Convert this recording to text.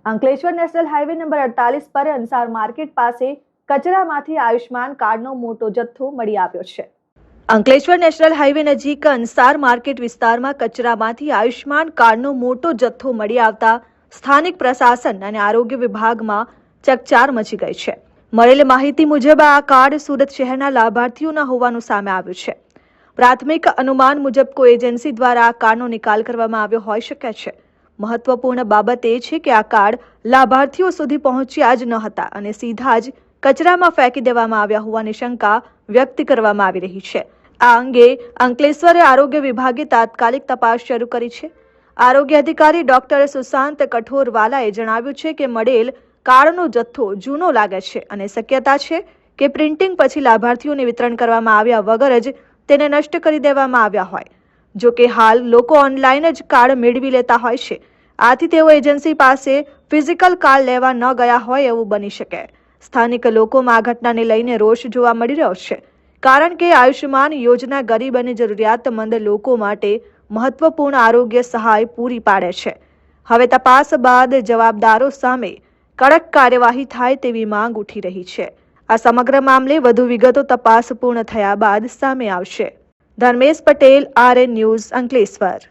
Ankleshwar national highway number 48 પર Ansar market પાસે કચરામાંથી આયુષ્માન કાર્ડનો મોટો જથ્થો મળી આવ્યો છે। અંકલેશ્વર નેશનલ હાઈવે નજીક અંસાર માર્કેટ વિસ્તારમાં કચરામાંથી આયુષ્માન કાર્ડનો મોટો જથ્થો મળી આવતા સ્થાનિક પ્રશાસન અને આરોગ્ય વિભાગમાં ચકચાર મચી ગઈ છે। મળેલી માહિતી મુજબ આ કાર્ડ સુરત શહેરના લાભાર્થીઓના હોવાનું સામે આવ્યું છે। પ્રાથમિક અનુમાન મુજબ કોઈ એજન્સી દ્વારા આ કાર્ડનો નિકાલ કરવામાં આવ્યો હોઈ શકે છે। મહત્વપૂર્ણ બાબત એ છે કે આ કાર્ડ લાભાર્થીઓ સુધી પહોંચ્યા જ ન હતા અને સીધા જ કચરામાં ફેંકી દેવામાં આવ્યા હોવાની શંકા વ્યક્ત કરવામાં આવી રહી છે। આ અંગે અંકલેશ્વર આરોગ્ય વિભાગે તાત્કાલિક તપાસ શરૂ કરી છે। આરોગ્ય અધિકારી ડોક્ટર સુશાંત કઠોરવાલાએ જણાવ્યું છે કે મળેલ કાર્ડનો જથ્થો જૂનો લાગે છે અને શક્યતા છે કે પ્રિન્ટિંગ પછી લાભાર્થીઓને વિતરણ કરવામાં આવ્યા વગર જ તેને નષ્ટ કરી દેવામાં આવ્યા હોય। જો કે હાલ લોકો ઓનલાઈન જ કાર્ડ મેળવી લેતા હોય છે, આથી તેઓ એજન્સી પાસે ફિઝિકલ કાર્ડ લેવા ન ગયા હોય એવું બની શકે। સ્થાનિક લોકોમાં આ ઘટનાને લઈને રોષ જોવા મળી રહ્યો છે, કારણ કે આયુષ્માન યોજના ગરીબ અને જરૂરિયાતમંદ લોકો માટે મહત્વપૂર્ણ આરોગ્ય સહાય પૂરી પાડે છે। હવે તપાસ બાદ જવાબદારો સામે કડક કાર્યવાહી થાય તેવી માંગ ઉઠી રહી છે। આ સમગ્ર મામલે વધુ વિગતો તપાસ પૂર્ણ થયા બાદ સામે આવશે। Dharmesh Patel, RN news, Ankleshwar.